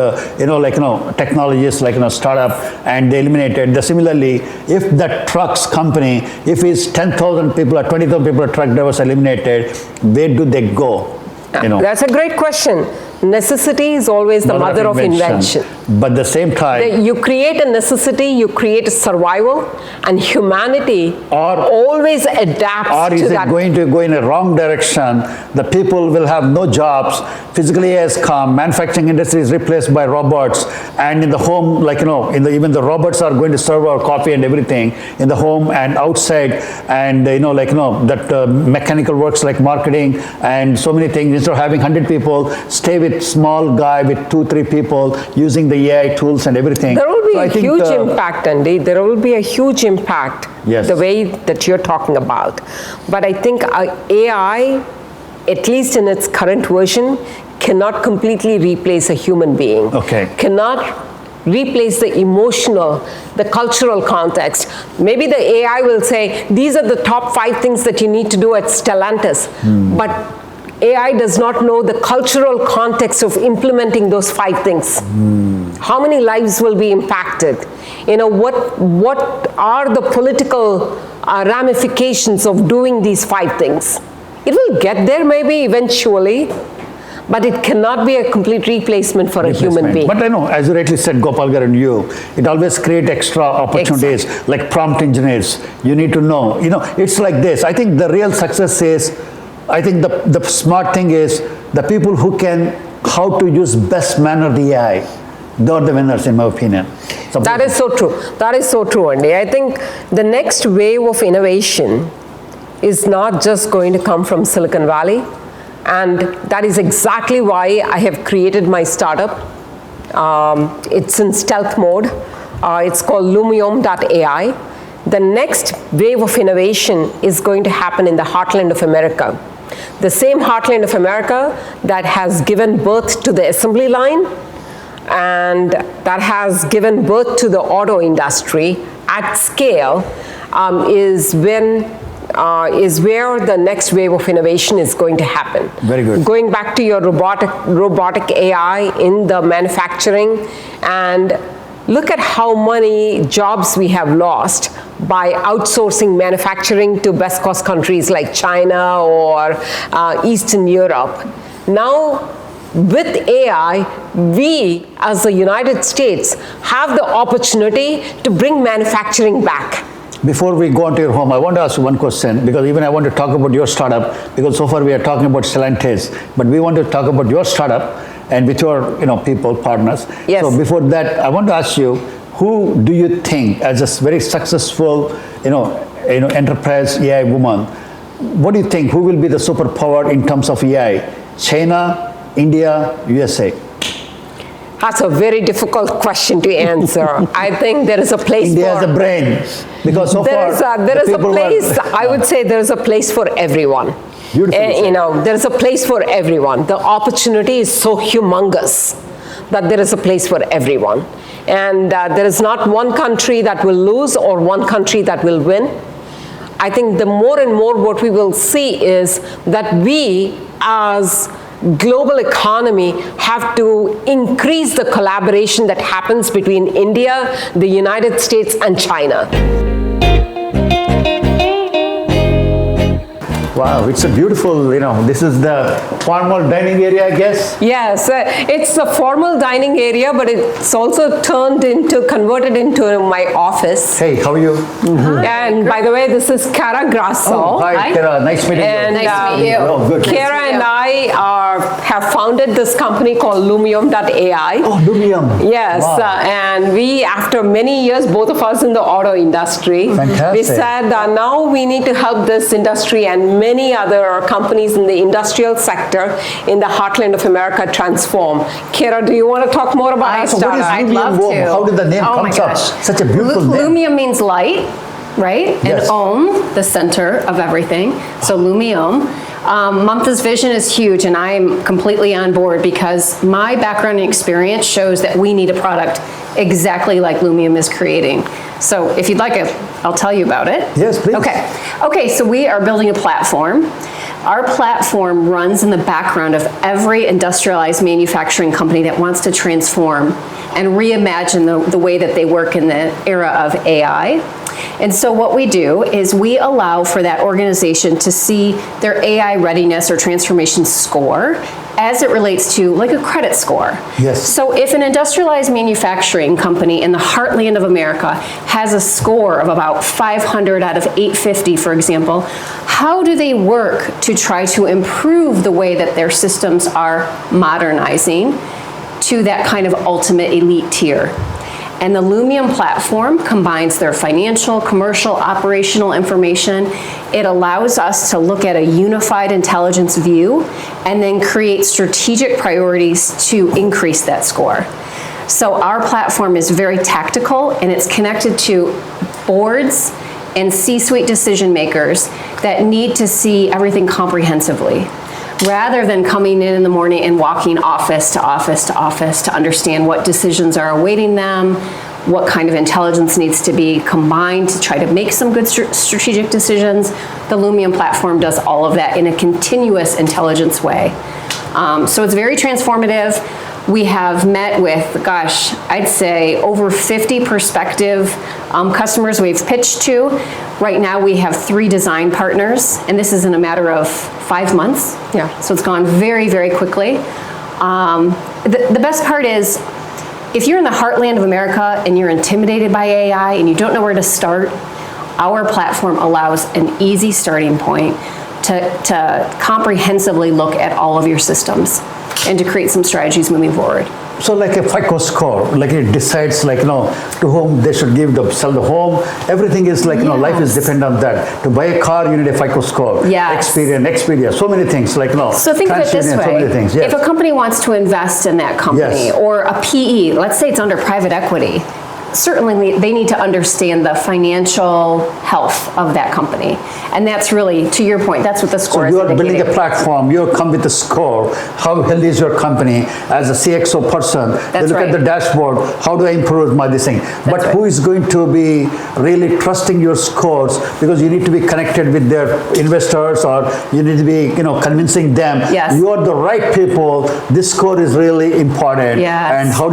technologies startup, and they eliminated. Similarly, if the trucks company, if it's 10,000 people or 20,000 people, truck drivers eliminated, where do they go? That's a great question. Necessity is always the mother of invention. But at the same time, you create a necessity, you create a survival, and humanity always adapts to that. Or is it going to go in a wrong direction? The people will have no jobs. Physically has come. Manufacturing industry is replaced by robots. And in the home, even the robots are going to serve our coffee and everything in the home and outside. And that mechanical works like marketing and so many things. Instead of having 100 people, stay with small guy with 2-3 people using the AI tools and everything. There will be a huge impact, Andy. There will be a huge impact, yes, the way that you're talking about. But I think AI, at least in its current version, cannot completely replace a human being. Okay. Cannot replace the emotional, the cultural context. Maybe the AI will say, these are the top 5 things that you need to do at Stellantis. But AI does not know the cultural context of implementing those 5 things. How many lives will be impacted? What are the political ramifications of doing these 5 things? It will get there maybe eventually, but it cannot be a complete replacement for a human being. But I know, as you rightly said, Gopalgar and you, it always creates extra opportunities, like prompt engineers. You need to know, it's like this. I think the real success is, I think the smart thing is the people who can, how to use best manner the AI. They are the winners, in my opinion. That is so true. That is so true, Andy. I think the next wave of innovation is not just going to come from Silicon Valley. And that is exactly why I have created my startup. It's in stealth mode. It's called Lumiom.ai. The next wave of innovation is going to happen in the heartland of America. The same heartland of America that has given birth to the assembly line and that has given birth to the auto industry at scale is where the next wave of innovation is going to happen. Very good. Going back to your robotic AI in the manufacturing, and look at how many jobs we have lost by outsourcing manufacturing to best cost countries like China or Eastern Europe. Now, with AI, we as the United States have the opportunity to bring manufacturing back. Before we go into your home, I want to ask you one question, because even I want to talk about your startup, because so far we are talking about Stellantis, but we want to talk about your startup and with your people, partners. Yes. So before that, I want to ask you, who do you think, as a very successful enterprise AI woman, what do you think, who will be the superpower in terms of AI? China, India, USA? That's a very difficult question to answer. I think there is a place India for... has a brain, because so there far is a place, I would say there is a place for everyone. Beautiful. There is a place for everyone. The opportunity is so humongous that there is a place for everyone. And there is not one country that will lose or one country that will win. I think the more and more what we will see is that we as global economy have to increase the collaboration that happens between India, the United States, and China. Wow, it's a beautiful, this is the formal dining area, I guess. Yes, it's a formal dining area, but it's also converted into my office. Hey, how are you? And by the way, this is Cara Grasso. Oh, hi, Kara. Nice meeting And, you. Nice to meet you. Oh, good. Kara and I have founded this company called Lumium.ai. Oh, Lumium. Yes, Wow. and we, after many years, both of us in the auto industry, Fantastic. we said now we need to help this industry and many other companies in the industrial sector in the heartland of America transform. Kara, do you want to talk more about our So what is startup? I'd Lumium love Home? to. How did the name Oh come my up? gosh. Such a beautiful name. Lumium means light, right? Yes. And Om, the center of everything. So Lumium. Mamatha's vision is huge, and I'm completely on board because my background and experience shows that we need a product exactly like Lumium is creating. So if you'd like it, I'll tell you about it. Yes, please. Okay, so we are building a platform. Our platform runs in the background of every industrialized manufacturing company that wants to transform and reimagine the way that they work in the era of AI. And so what we do is we allow for that organization to see their AI readiness or transformation score as it relates to like a credit score. Yes. So if an industrialized manufacturing company in the heartland of America has a score of about 500 out of 850, for example, how do they work to try to improve the way that their systems are modernizing to that kind of ultimate elite tier? And the Lumium platform combines their financial, commercial, operational information. It allows us to look at a unified intelligence view and then create strategic priorities to increase that score. So our platform is very tactical, and it's connected to boards and C-suite decision makers that need to see everything comprehensively, rather than coming in the morning and walking office to office to office to understand what decisions are awaiting them, what kind of intelligence needs to be combined to try to make some good strategic decisions. The Lumium platform does all of that in a continuous intelligence way. So it's very transformative. We have met with, gosh, I'd say over 50 prospective customers we've pitched to. Right now we have 3 design partners, and this is in a matter of 5 months. Yeah. So it's gone very, very quickly. The best part is, if you're in the heartland of America and you're intimidated by AI and you don't know where to start, our platform allows an easy starting point to comprehensively look at all of your systems and to create some strategies moving forward. So like a FICO score, like it decides to whom they should sell the home. Everything is life is dependent on that. To buy a car, you need a FICO score. Yes. Expedia, so many things So think of it this way. So many things. Yes. If a company wants to invest in that company, Yes. or a PE, let's say it's under private equity, certainly they need to understand the financial health of that company. And that's really, to your point, that's what the score is So you are building a indicating. platform, you come with a score, how healthy is your company as a CXO person, they That's look right. at the dashboard, how do I improve my this thing? But right. who is going to be really trusting your scores, because you need to be connected with their investors, or you need to be convincing them Yes. you are the right people, this score is really important. Yes. And how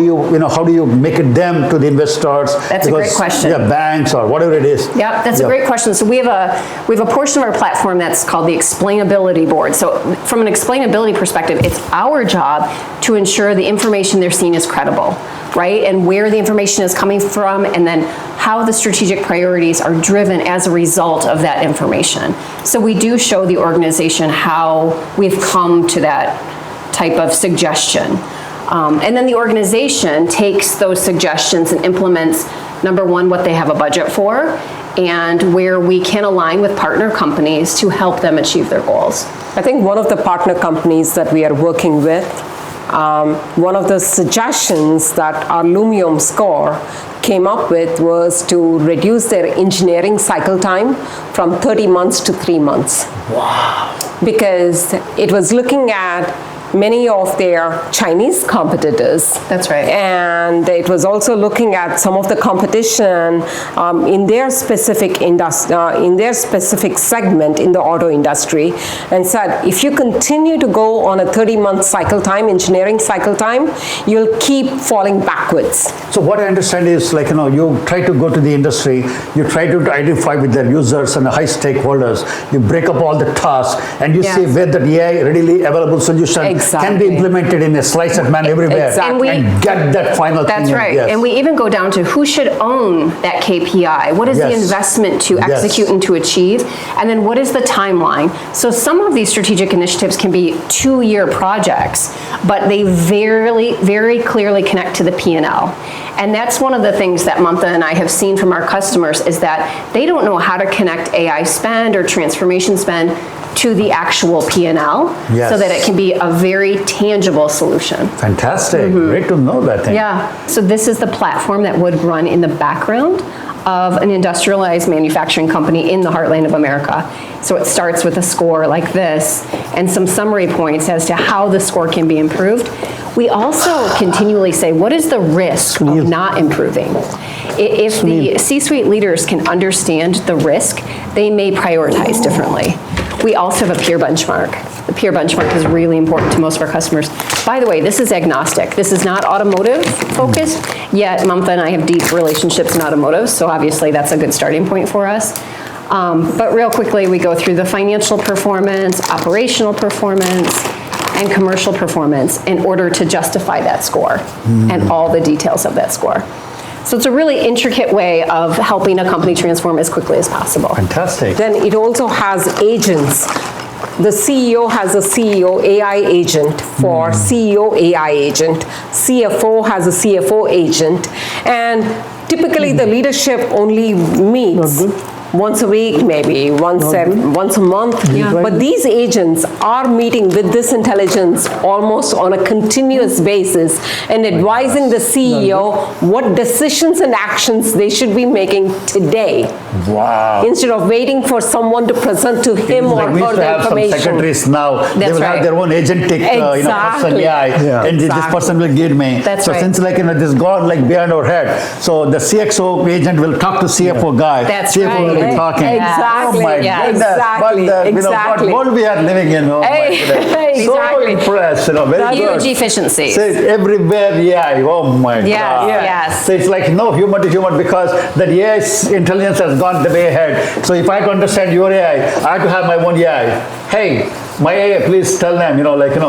do you make it them to the investor starts? That's a great question. Yeah, banks or whatever it is. Yep, that's a great question. So we have a portion of our platform that's called the explainability board. So from an explainability perspective, it's our job to ensure the information they're seeing is credible, right? And where the information is coming from, and then how the strategic priorities are driven as a result of that information. So we do show the organization how we've come to that type of suggestion. And then the organization takes those suggestions and implements, number one, what they have a budget for, and where we can align with partner companies to help them achieve their goals. I think one of the partner companies that we are working with, one of the suggestions that our Lumium score came up with was to reduce their engineering cycle time from 30 months to 3 months. Wow. Because it was looking at many of their Chinese competitors. That's right. And it was also looking at some of the competition in their specific in their specific segment in the auto industry, and said, if you continue to go on a 30-month cycle time, engineering cycle time, you'll keep falling backwards. So what I understand is, like, you try to go to the industry, you try to identify with their users and the high stakeholders, you break up all the tasks, and you see where the AI readily available solution can be implemented in a slice and manner everywhere. Exactly. And get that final thing. That's right. Yes. And we even go down to who should own that KPI. What is the investment to execute and to achieve? And then what is the timeline? So some of these strategic initiatives can be 2-year projects, but they very clearly connect to the P&L. And that's one of the things that Mamatha and I have seen from our customers, is that they don't know how to connect AI spend or transformation spend to the actual P&L, so that it can be a very tangible solution. Fantastic. Great to know that thing. Yeah. So this is the platform that would run in the background of an industrialized manufacturing company in the heartland of America. So it starts with a score like this and some summary points as to how the score can be improved. We also continually say, what is the risk of not improving? If the C-suite leaders can understand the risk, they may prioritize differently. We also have a peer benchmark. The peer benchmark is really important to most of our customers. By the way, this is agnostic. This is not automotive focused, yet Mamatha and I have deep relationships in automotive, so obviously that's a good starting point for us. But real quickly, we go through the financial performance, operational performance, and commercial performance in order to justify that score and all the details of that score. So it's a really intricate way of helping a company transform as quickly as possible. Fantastic. Then it also has agents. The CEO has a CEO AI agent for CEO AI agent. CFO has a CFO agent. And typically the leadership only meets once a week, maybe once a month. But these agents are meeting with this intelligence almost on a continuous basis and advising the CEO what decisions and actions they should be making today. Wow. Instead of waiting for someone to present to him or we her used to the have information. some secretaries now. They will have their own agentic person AI, and this person will give me. That's so since this gone behind our head, so the CXO agent will talk to CFO guy. That's CFO will be talking. Exactly. Oh my goodness. Exactly. What we are living in. Oh my goodness. So impressed. Very Huge good. efficiencies. So everywhere AI. Oh my God. Yes. So it's like no human to human, because that AI intelligence has gone the way ahead. So if I can understand your AI, I have to have my own AI. Hey, my AI, please tell them,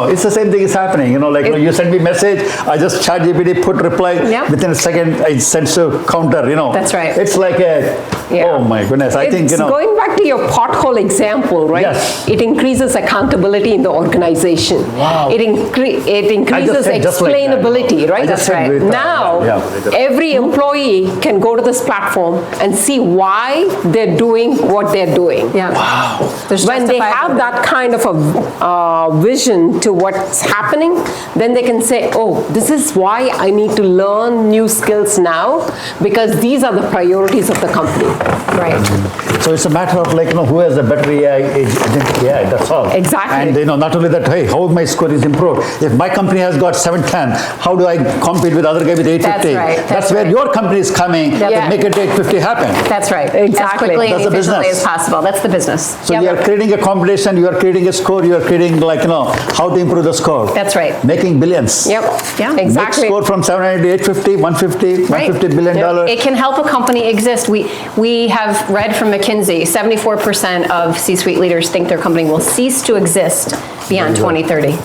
it's the same thing is happening. You send me message, I just chat GPT, put reply, within a second, I send to counter, That's right. It's like oh my goodness, I think, Going back to your pothole example, right? Yes. It increases accountability in the organization. Wow. It increases said just like that, explainability, right? I just said very Now, every employee can go to this platform and see why they're doing what they're doing. Yeah. Wow. When they have that kind of a vision to what's happening, then they can say, oh, this is why I need to learn new skills now, because these are the priorities of the company. Right. So it's a matter of like, who has the better agentic AI, that's all. Exactly. And not only that, hey, how my score is improved. If my company has got 710, how do I compete with other guy with 850? That's right. That's where your company is coming to make it 850 happen. That's right. Exactly. As quickly That's and the efficiently business. as possible. That's the business. So you are creating a competition, you are creating a score, you are creating like, how to improve the score. That's right. Making billions. Yep. Yeah. Exactly. Next score from 700 to 850, 150, Right. $150 billion. It can help a company exist. We have read from McKinsey, 74% of C-suite leaders think their company will cease to exist beyond 2030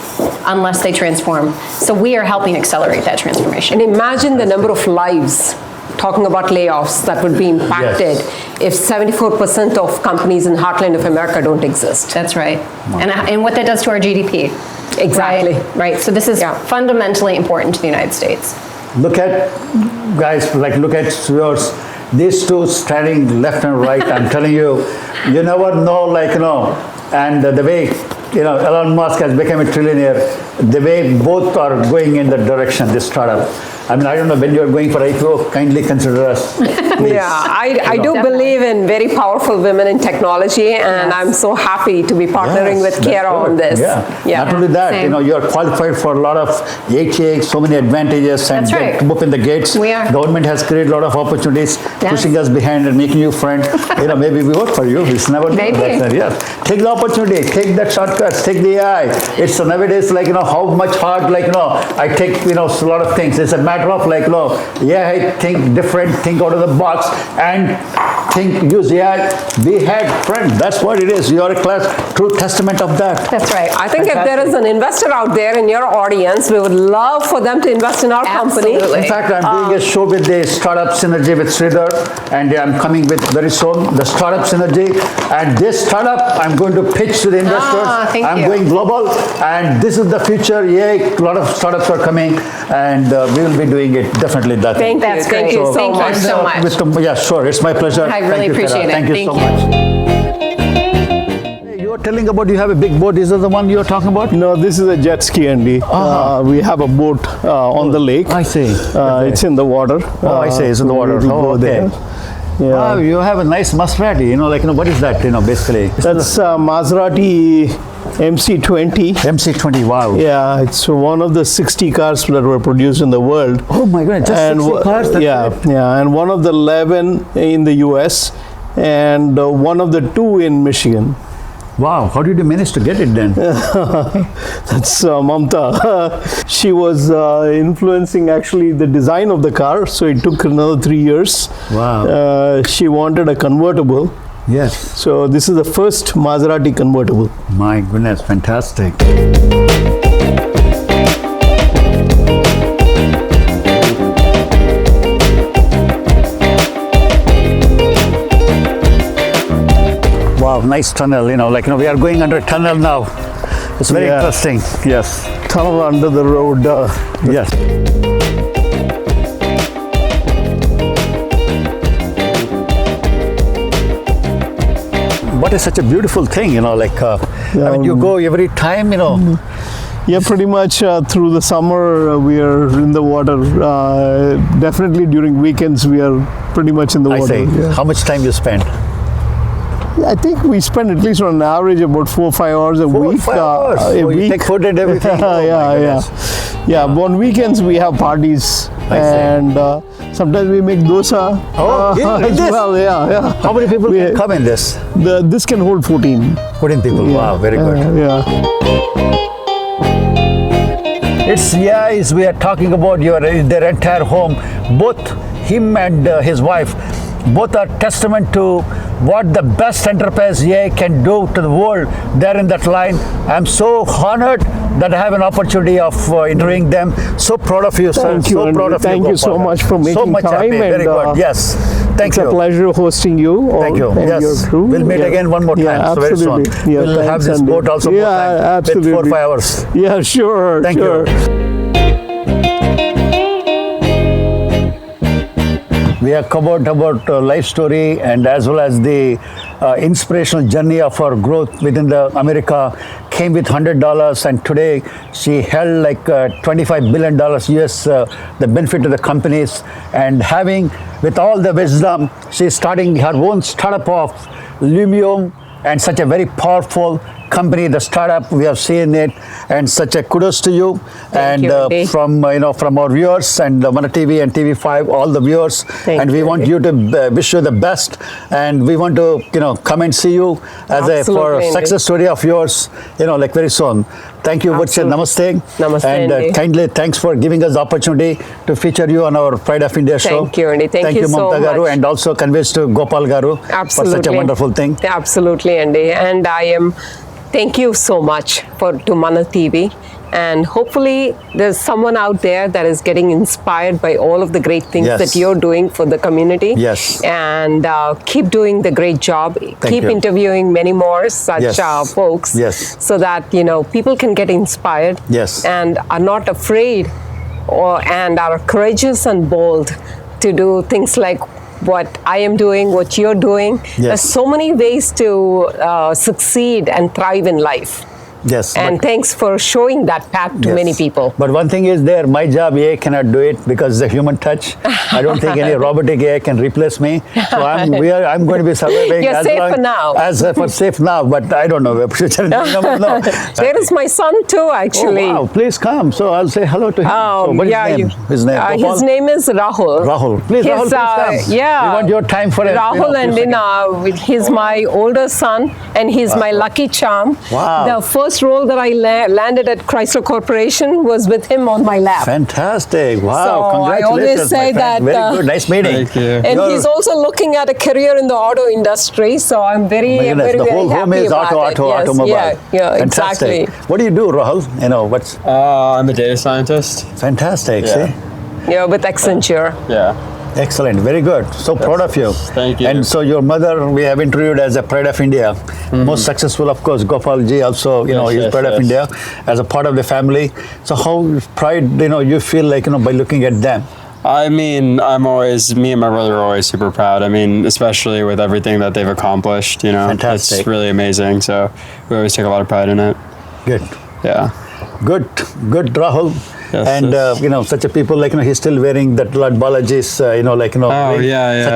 unless they transform. So we are helping accelerate that transformation. And imagine the number of lives, talking about layoffs, that would be impacted if 74% of companies in the heartland of America don't exist. That's right. And what that does to our GDP. Exactly. Right. So this is fundamentally important to the United States. Look at, guys, look at yours. These two standing left and right, I'm telling you, you never know, and the way, Elon Musk has become a trillionaire, the way both are going in the direction, this startup. I mean, I don't know, when you're going for IPO, kindly consider us. Please. Yeah, I do believe in very powerful women in technology, and I'm so happy to be partnering with that's Kiera on good. this. Yeah. Not only that, Same. you're qualified for a lot of HA, so many advantages, and That's right. to open the gates. We are. Government has created a lot of opportunities, pushing us behind and making you friend. Maybe we work for you. It's never Maybe. Yes. Take the opportunity, take that shortcuts, take the AI. It's nowadays how much hard, I take, a lot of things. It's a matter of I think different, think out of the box, and use AI, be had friend. That's what it is. You are a true testament of that. That's right. I think if there is an investor out there in your audience, we would love for them to invest in our company. Absolutely. In fact, I'm doing a show with the Startup Synergy with Sridhar, and I'm coming with very soon the Startup Synergy. And this startup, I'm going to pitch to the investors. Thank I'm you. going global, and this is the future. A lot of startups are coming, and we will be doing it definitely. That Thank you. That's Thank great. you so Thank you much. so much. Yeah, sure. It's my pleasure. I really Thank you, appreciate Kiera. it. Thank you Thank so you. much. You were telling about you have a big boat. Is that the one you were talking about? No, this is a jet ski, Andy. We have a boat on the lake. I see. It's in the water. I see. It's in the water. We go there. Yeah. Wow, you have a nice Maserati. What is that? Basically. That's Maserati MC20. MC20. Wow. Yeah, it's one of the 60 cars that were produced in the world. Oh my goodness! Just 60 cars. That's it. And one of the 11 in the US, and one of the 2 in Michigan. Wow, how did you manage to get it then? That's Mamatha. She was influencing actually the design of the car, so it took another 3 years. Wow. She wanted a convertible. Yes. So this is the first Maserati convertible. My goodness, fantastic. Wow, nice tunnel, we are going under a tunnel now. It's very interesting. Yes. Tunnel under the road. Yes. What is such a beautiful thing, I mean, you go every time, Yeah, pretty much through the summer we are in the water. Definitely during weekends we are pretty much in the I water. say, Yeah. how much time you spend? I think we spend at least on an average about 4 or 5 hours a 4 or week. 5 hours. A You week. take food and everything. Oh, my yeah. goodness. Yeah, but on weekends we have parties, I see. and sometimes we make dosa in as this? well. Yeah. How many people can come in this? This can hold 14. 14 people. Yeah. Wow, very good. Yeah. It's yes, we are talking about their entire home. Both him and his wife, both are testament to what the best enterprise AI can do to the world. They're in that line. I'm so honored that I have an opportunity of interviewing them. So proud of you, sir. Thank you, So proud of you. thank you so Gopal. much for So making much time, happy. Very and, good. Yes. Thank It's you. a pleasure hosting you. Thank you. And Yes. your crew. We'll meet again one more time. Yeah, So very soon. absolutely. Yeah, we'll have thanks, this Andy. boat also more Yeah, time. absolutely. With 4 or 5 hours. Yeah, sure. Thank sure. you. We have covered about life story and as well as the inspirational journey of our growth within the America. came with $100, and today she held like $25 billion US, the benefit to the companies, and having, with all the wisdom, she's starting her own startup of Lumium, and such a very powerful company, the startup, we have seen it, and such a kudos to you. Thank you, Andy. From from our viewers and Mamatha TV and TV5, all the viewers, and we want you to wish you the best, and we want to come and see you as for a success story of yours, like very soon. Thank you, Vachcha. Namaste. Namaste, and Andy. Kindly thanks for giving us the opportunity to feature you on our Pride of India show. Thank you, Andy. Thank you so Mamatha Garu, much. and also conveys to Gopal Garu for such a wonderful thing. Absolutely, Andy. And thank you so much to Mamatha TV. And hopefully there's someone out there that is getting inspired by all of the great things that you're doing for the community. Yes. And keep doing the great job. Keep you. Interviewing many more such folks. Yes. So that, people can get inspired. Yes. And are not afraid and are courageous and bold to do things like what I am doing, what you're doing. Yes. There's so many ways to succeed and thrive in life. Yes. And thanks for showing that path to many people. But one thing is there, my job, AI cannot do it because the human touch. I don't think any robotic AI can replace me. So I'm going to be surviving. You're safe for now. Safe now, but I don't know. No. There is my son too, actually. Oh, wow. Please come. So I'll say hello to him. So what is his name? His name is Rahul. Rahul. Please, Rahul, please come. Yeah. We want your time for it. Rahul and he's my older son, and he's my lucky charm. Wow. The first role that I landed at Chrysler Corporation was with him on my lap. Fantastic. Wow. So congratulations. I always say that. Very good. Nice meeting. Thank you. And he's also looking at a career in the auto industry, so I'm very, very, the very whole home happy is about it. Yes, automobile. Yeah, Fantastic. exactly. What do you do, Rahul? What's I'm a data scientist. fantastic? Yeah. See? Yeah, with Accenture. Yeah. Excellent, very good. So proud of you. Thank you. And so your mother, we have interviewed as a Pride of India. Most successful, of course, Gopalji also, he's Pride of India as a part of the family. So how pride, you feel like, by looking at them? I mean, me and my brother are always super proud. I mean, especially with everything that they've accomplished, Fantastic. It's really amazing. So we always take a lot of pride in it. Good. Yeah. Good, Rahul. Yes, and such a people like he's still wearing that Lord Balaji's such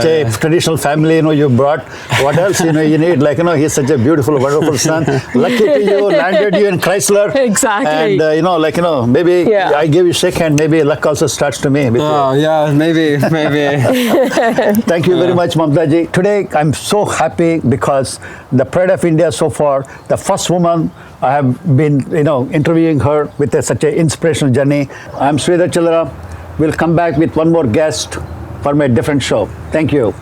a traditional family you brought. What else you need, he's such a beautiful, wonderful son. Lucky to you, landed you in Chrysler. Exactly. And maybe I give you shake hand, maybe luck also starts to me. Yeah, maybe. Thank you very much, Mamatha. Today I'm so happy because the Pride of India so far, the first woman I have been interviewing her with such an inspirational journey. I'm Sridhar Chillara. We'll come back with one more guest for my different show. Thank you.